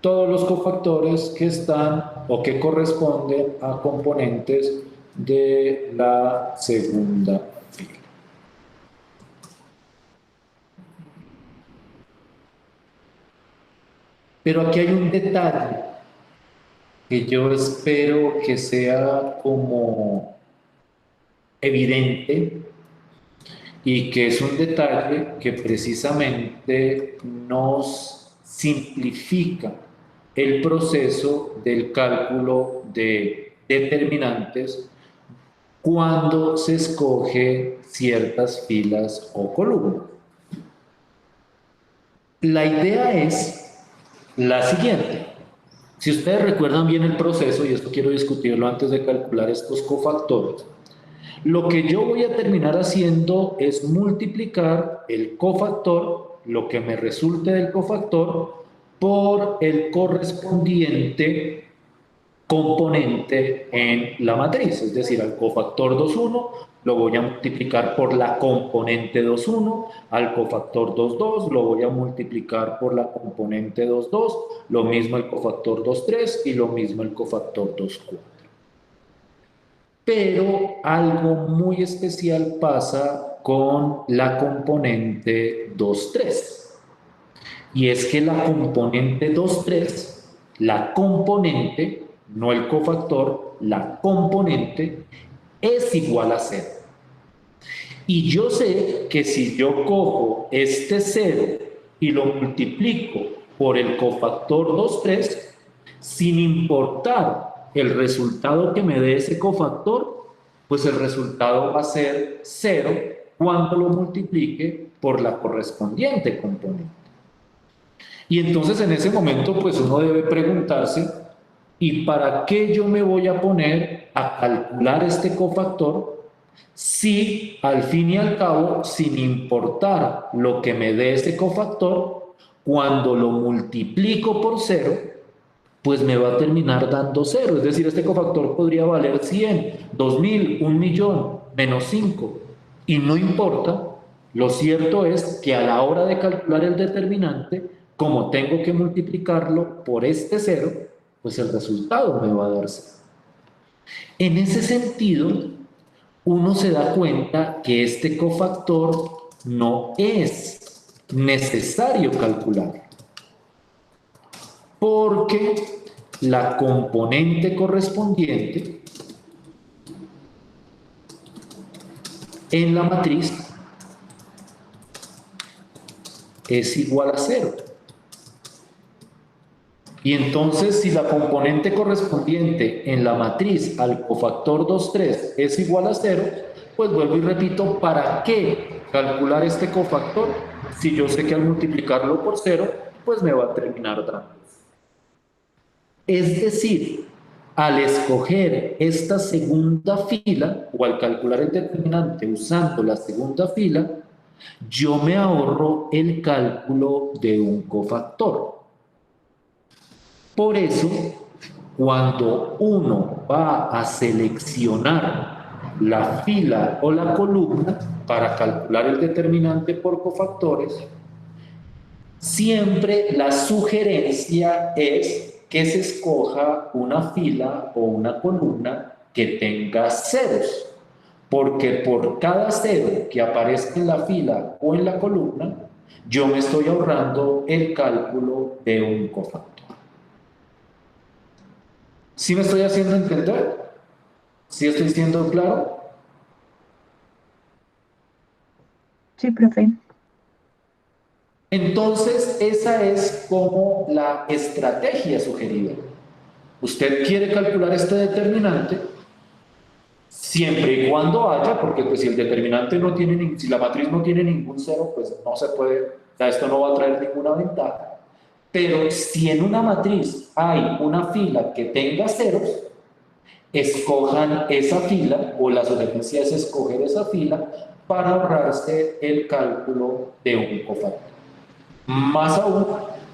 Todos los cofactores que están o que corresponden a componentes de la segunda fila. Pero aquí hay un detalle que yo espero que sea como evidente y que es un detalle que precisamente nos simplifica el proceso del cálculo de determinantes cuando se escoge ciertas filas o columnas. La idea es la siguiente. Si ustedes recuerdan bien el proceso, y esto quiero discutirlo antes de calcular estos cofactores, lo que yo voy a terminar haciendo es multiplicar el cofactor, lo que me resulte del cofactor, por el correspondiente componente en la matriz, es decir, al cofactor 2,1 lo voy a multiplicar por la componente 2,1, al cofactor 2,2 lo voy a multiplicar por la componente 2,2, lo mismo el cofactor 2,3 y lo mismo el cofactor 2,4. Pero algo muy especial pasa con la componente 2,3. Y es que la componente 2,3, la componente, no el cofactor, la componente es igual a 0. Y yo sé que si yo cojo este 0 y lo multiplico por el cofactor 2,3, sin importar el resultado que me dé ese cofactor, pues el resultado va a ser 0 cuando lo multiplique por la correspondiente componente. Y entonces en ese momento pues uno debe preguntarse, ¿y para qué yo me voy a poner a calcular este cofactor si al fin y al cabo, sin importar lo que me dé ese cofactor, cuando lo multiplico por 0, pues me va a terminar dando 0? Es decir, este cofactor podría valer 100, 2000, 1.000.000, menos 5. Y no importa, lo cierto es que a la hora de calcular el determinante, como tengo que multiplicarlo por este 0, pues el resultado me va a dar 0. En ese sentido, uno se da cuenta que este cofactor no es necesario calcular, porque la componente correspondiente en la matriz es igual a 0. Y entonces, si la componente correspondiente en la matriz al cofactor 2,3 es igual a 0, pues vuelvo y repito, ¿para qué calcular este cofactor si yo sé que al multiplicarlo por 0, pues me va a terminar dando? Es decir, Al escoger esta segunda fila o al calcular el determinante usando la segunda fila, yo me ahorro el cálculo de un cofactor. Por eso, cuando uno va a seleccionar la fila o la columna para calcular el determinante por cofactores, siempre la sugerencia es que se escoja una fila o una columna que tenga ceros, porque por cada cero que aparezca en la fila o en la columna, yo me estoy ahorrando el cálculo de un cofactor. ¿Sí me estoy haciendo entender? ¿Sí estoy siendo claro? Sí, profe. Entonces, esa es como la estrategia sugerida. Usted quiere calcular este determinante siempre y cuando haya, porque pues si el determinante no tiene, si la matriz no tiene ningún cero, pues no se puede, o sea, esto no va a traer ninguna ventaja. Pero si en una matriz hay una fila que tenga ceros, escojan esa fila, o la sugerencia es escoger esa fila para ahorrarse el cálculo de un cofactor. Más aún,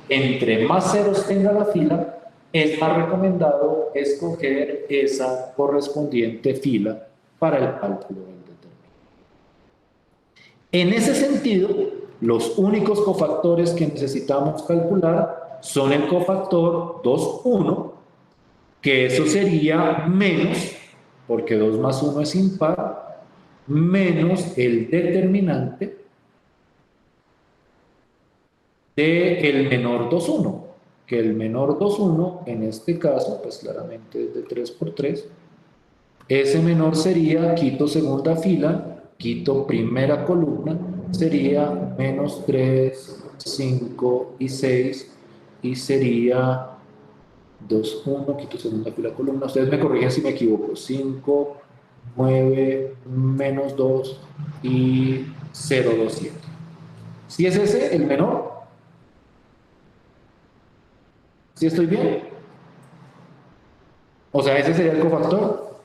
entre más ceros tenga la fila, es más recomendado escoger esa correspondiente fila para el cálculo del determinante. En ese sentido, los únicos cofactores que necesitamos calcular son el cofactor 2, 1, que eso sería menos, porque 2 más 1 es impar, menos el determinante del menor 2, 1, que el menor 2, 1 en este caso, pues claramente es de 3 por 3. Ese menor sería, quito segunda fila, quito primera columna, sería menos 3, 5 y 6, y sería 2, 1, quito segunda fila, columna. Ustedes me corrigen si me equivoco. 5, 9, menos 2 y 0, 2, 7. ¿Sí es ese el menor? ¿Sí estoy bien? O sea, ese sería el cofactor.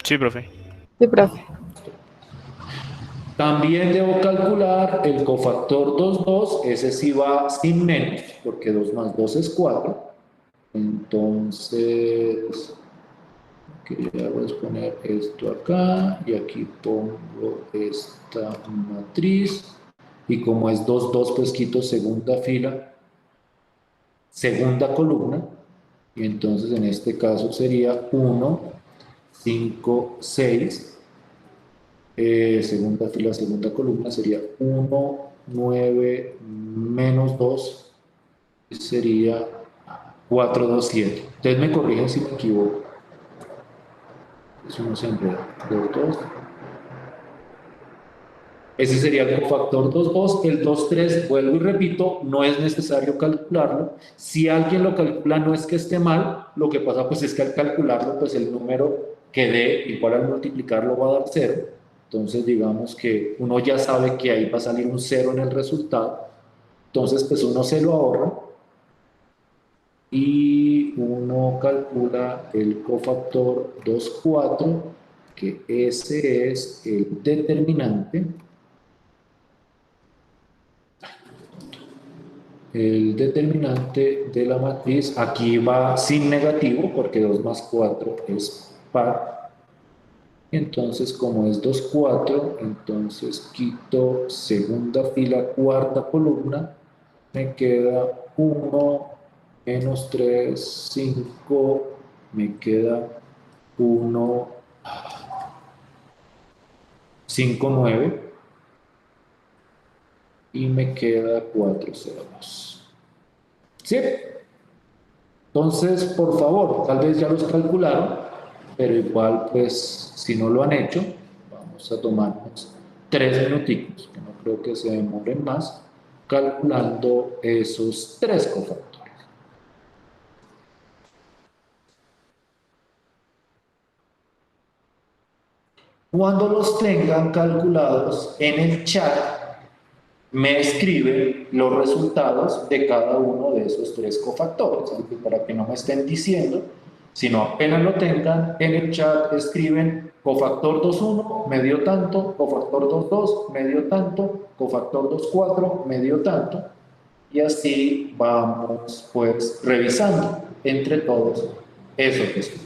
Sí, profe. Sí, profe. También debo calcular el cofactor 2, 2, ese sí va sin menos, porque 2 más 2 es 4. Entonces, lo que yo hago es poner esto acá, y aquí pongo esta matriz, y como es 2, 2, pues quito segunda fila, segunda columna, y entonces en este caso sería 1, 5, 6, segunda fila, segunda columna sería 1, 9, menos 2, sería 4, 2, 7. Ustedes me corrigen si me equivoco. Eso no se enreda. 2, 2. Ese sería el cofactor 2, 2. El 2, 3, vuelvo y repito, no es necesario calcularlo. Si alguien lo calcula, no es que esté mal. Lo que pasa pues es que al calcularlo, pues el número que dé, igual al multiplicarlo va a dar 0. Entonces digamos que uno ya sabe que ahí va a salir un 0 en el resultado. Entonces pues uno se lo ahorra y uno calcula el cofactor 2, 4, que ese es el determinante. El determinante de la matriz aquí va sin negativo porque 2 más 4 es par. Entonces, como es 2, 4, entonces quito segunda fila, cuarta columna, me queda 1, menos 3, 5, me queda 1, 5, 9, y me queda 4, 0, 2. ¿Sí? Entonces, por favor, tal vez ya los calcularon, pero igual, pues, si no lo han hecho, vamos a tomarnos 3 minuticos, que no creo que se demoren más, calculando esos 3 cofactores. Cuando los tengan calculados en el chat, me escriben los resultados de cada uno de esos tres cofactores, así que para que no me estén diciendo, sino apenas lo tengan en el chat, escriben cofactor 2,1 me dio tanto, cofactor 2,2 me dio tanto, cofactor 2,4 me dio tanto, y así vamos pues revisando entre todos esos resultados.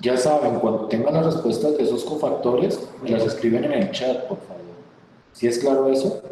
Ya saben, cuando tengan las respuestas de esos cofactores, me las escriben en el chat, por favor. ¿Sí es claro eso?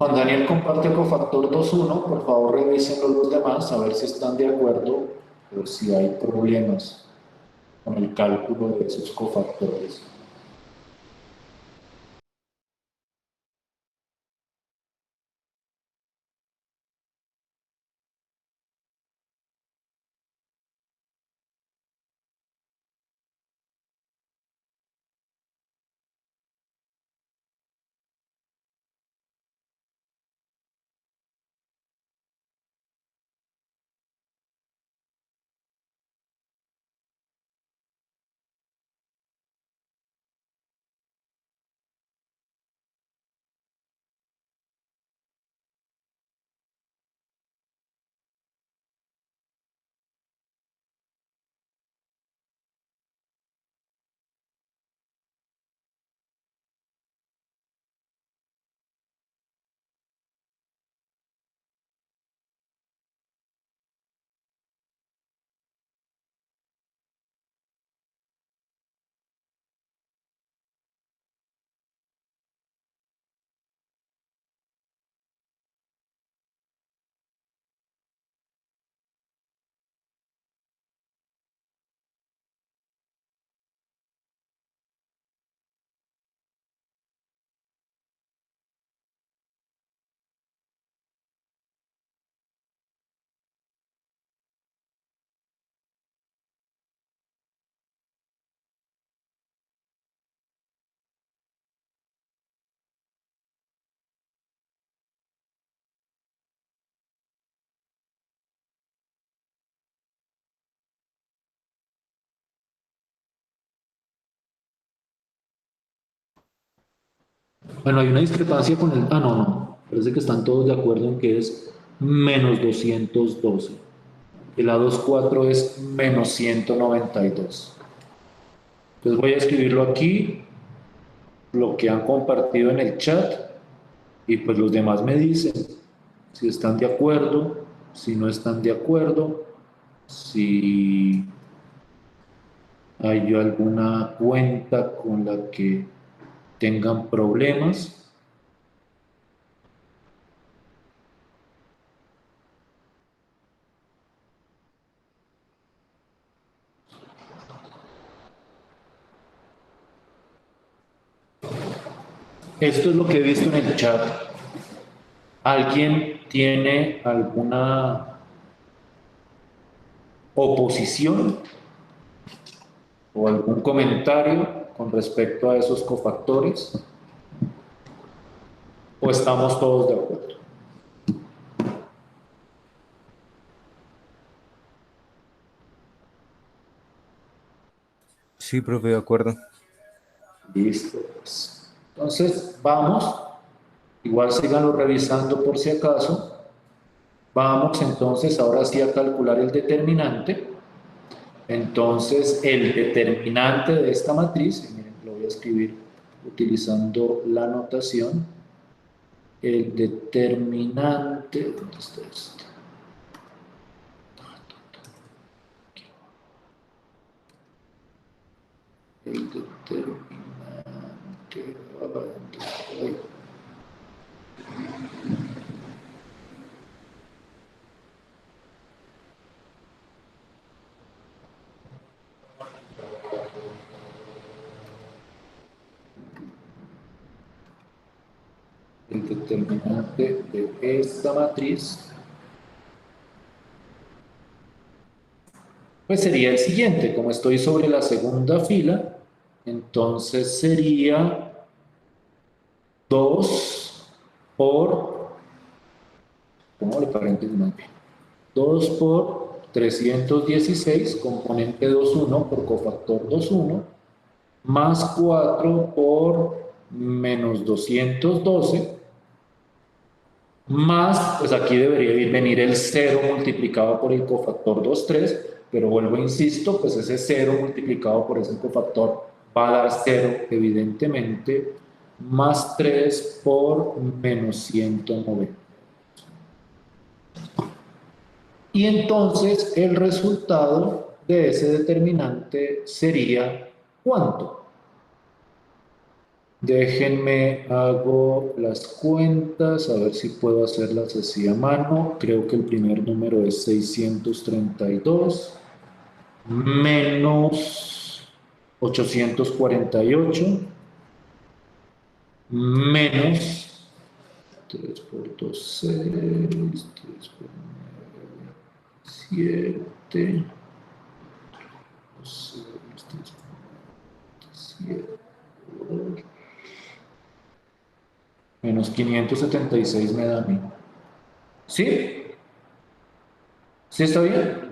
Juan Daniel comparte cofactor 2,1. Por favor, revísenlo los demás, a ver si están de acuerdo o si hay problemas con el cálculo de esos cofactores. Bueno, hay una discrepancia con el... Ah, no, no. Parece que están todos de acuerdo en que es menos 212. El A24 es menos 192. Entonces voy a escribirlo aquí, lo que han compartido en el chat, y pues los demás me dicen si están de acuerdo, si no están de acuerdo, si hay alguna cuenta con la que tengan problemas. Esto es lo que he visto en el chat. ¿Alguien tiene alguna oposición o algún comentario con respecto a esos cofactores? ¿O estamos todos de acuerdo? Sí, profe, de acuerdo. Listo, pues. Entonces, vamos. Igual síganlo revisando por si acaso. Vamos entonces ahora sí a calcular el determinante. Entonces, el determinante de esta matriz, y miren, lo voy a escribir utilizando la notación. El determinante, ¿dónde está esto? El determinante, ¿dónde estoy? El determinante de esta matriz, pues sería el siguiente. Como estoy sobre la segunda fila, entonces sería 2 por, pongo el paréntesis más bien, 2 por 316, componente 2,1 por cofactor 2,1, más 4 por menos 212, más, pues aquí debería venir el 0 multiplicado por el cofactor 2,3, pero vuelvo e insisto, pues ese 0 multiplicado por ese cofactor va a dar 0, evidentemente, más 3 por menos 190. Y entonces el resultado de ese determinante sería ¿cuánto? Déjenme, hago las cuentas, a ver si puedo hacerlas así a mano. Creo que el primer número es 632 menos 848 menos 3 por 2, 6, 3 por 9, 7, 6, 3 por 7, menos 576 me da a mí. ¿Sí? ¿Sí está bien?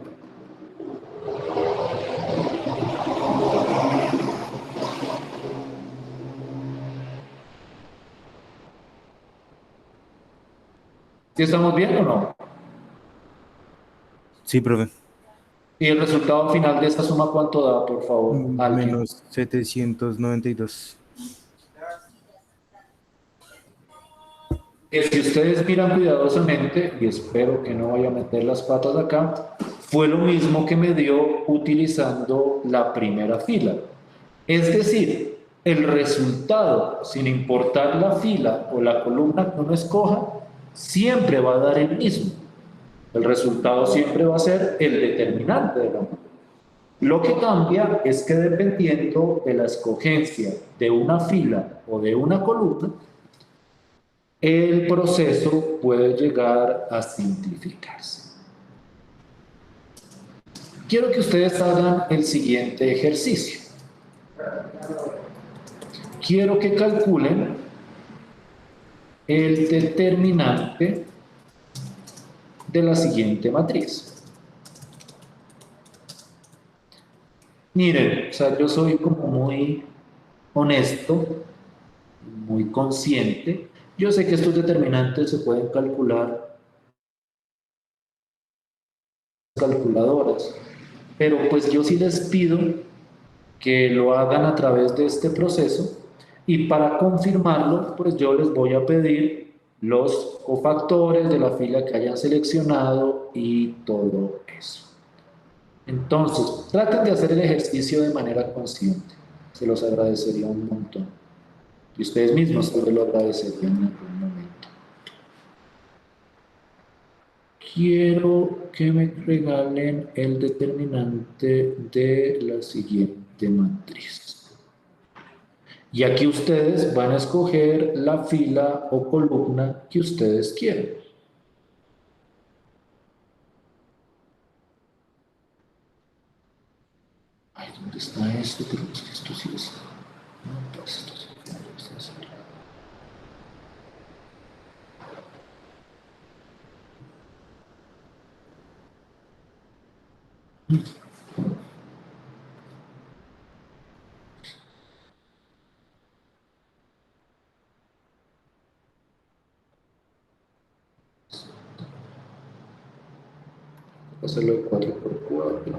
¿Sí estamos bien o no? Sí, profe. ¿Y el resultado final de esta suma cuánto da, por favor, alguien? Menos 792. Que si ustedes miran cuidadosamente, y espero que no vaya a meter las patas acá, fue lo mismo que me dio utilizando la primera fila. Es decir, el resultado, sin importar la fila o la columna que uno escoja, siempre va a dar el mismo. El resultado siempre va a ser el determinante de la número. Lo que cambia es que dependiendo de la escogencia de una fila o de una columna, el proceso puede llegar a simplificarse. Quiero que ustedes hagan el siguiente ejercicio. Quiero que calculen el determinante de la siguiente matriz. Miren, o sea, yo soy como muy honesto, muy consciente. Yo sé que estos determinantes se pueden calcular en calculadoras, pero pues yo sí les pido que lo hagan a través de este proceso y para confirmarlo, pues yo les voy a pedir los cofactores de la fila que hayan seleccionado y todo eso. Entonces, traten de hacer el ejercicio de manera consciente. Se los agradecería un montón. Y ustedes mismos también lo agradecerían en algún momento. Quiero que me regalen el determinante de la siguiente matriz. Y aquí ustedes van a escoger la fila o columna que ustedes quieran. Ay, ¿dónde está esto? Pero es que esto sí es... No, pues esto sí es... Voy a hacerlo de 4 por 4.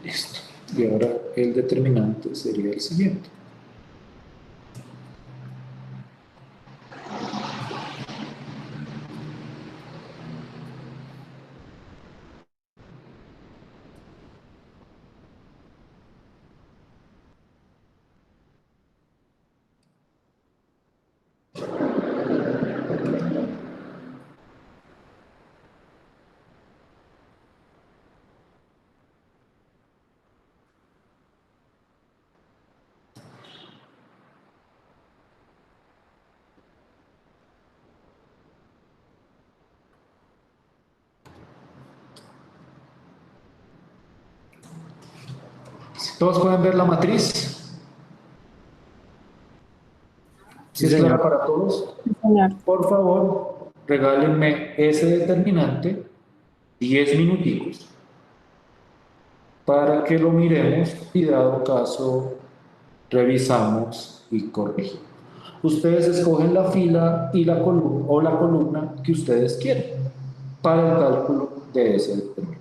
Listo. Y ahora el determinante sería el siguiente. ¿Todos pueden ver la matriz? ¿Sí Sí, es clara señor. para todos? Sí, señor. Por favor, regálenme ese determinante 10 minuticos para que lo miremos y dado caso revisamos y corregimos. Ustedes escogen la fila y la columna o la columna que ustedes quieren para el cálculo de ese determinante.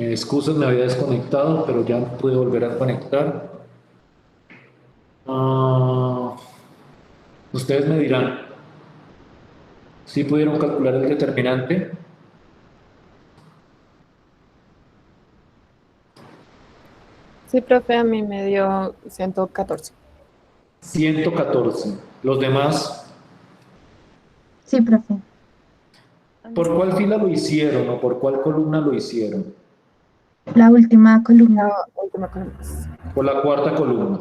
Excusas, me había desconectado, pero ya pude volver a conectar. Ah, ustedes me dirán, ¿sí pudieron calcular el determinante? Sí, profe, a mí me dio 114. 114. Los demás, Sí, profe. ¿por cuál fila lo hicieron o por cuál columna lo hicieron? La última columna. La última columna. Por la cuarta columna.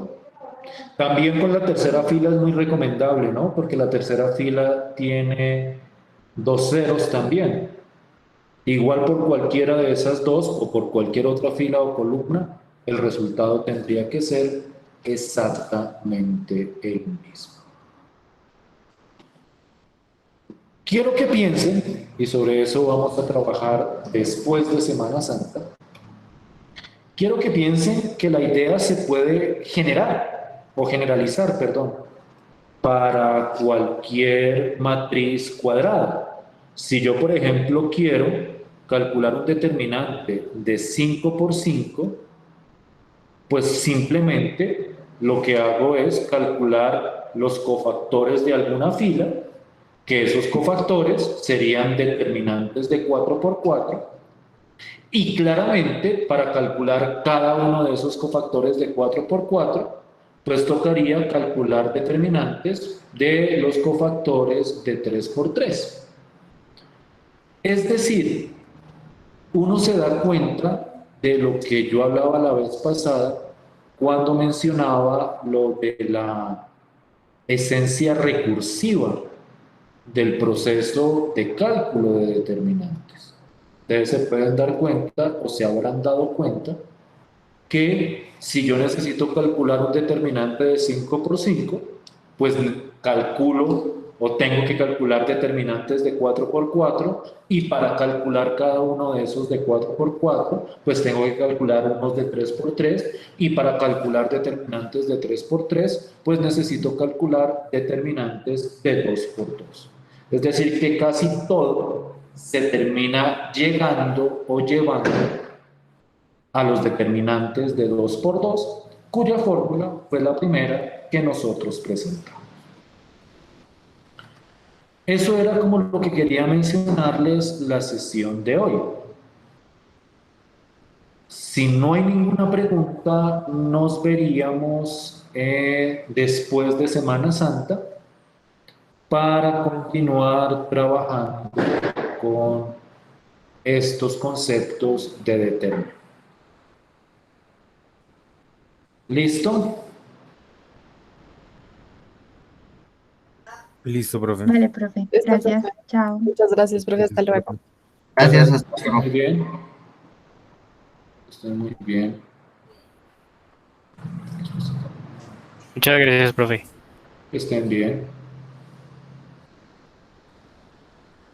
También con la tercera fila es muy recomendable, ¿no? Porque la tercera fila tiene dos ceros también. Igual por cualquiera de esas dos o por cualquier otra fila o columna, el resultado tendría que ser exactamente el mismo. Quiero que piensen, y sobre eso vamos a trabajar después de Semana Santa, quiero que piensen que la idea se puede generar, o generalizar, perdón, para cualquier matriz cuadrada. Si yo, por ejemplo, quiero calcular un determinante de 5 por 5, pues simplemente lo que hago es calcular los cofactores de alguna fila, que esos cofactores serían determinantes de 4 por 4, y claramente para calcular cada uno de esos cofactores de 4 por 4, pues tocaría calcular determinantes de los cofactores de 3 por 3. Es decir, uno se da cuenta de lo que yo hablaba la vez pasada cuando mencionaba lo de la esencia recursiva del proceso de cálculo de determinantes. Ustedes se pueden dar cuenta o se habrán dado cuenta que si yo necesito calcular un determinante de 5 por 5, pues calculo o tengo que calcular determinantes de 4 por 4, y para calcular cada uno de esos de 4 por 4, pues tengo que calcular unos de 3 por 3, y para calcular determinantes de 3 por 3, pues necesito calcular determinantes de 2 por 2. Es decir, que casi todo se termina llegando o llevando a los determinantes de 2 por 2, cuya fórmula fue la primera que nosotros presentamos. Eso era como lo que quería mencionarles la sesión de hoy. Si no hay ninguna pregunta, nos veríamos después de Semana Santa para continuar trabajando con estos conceptos de determinante. ¿Listo? Listo, profe. Vale, profe. Listo, Gracias. profe. Chao. Muchas gracias, profe. Hasta luego. Profe. Gracias, hasta Estén luego. muy bien. Estén muy bien. Muchas gracias, profe. Estén bien.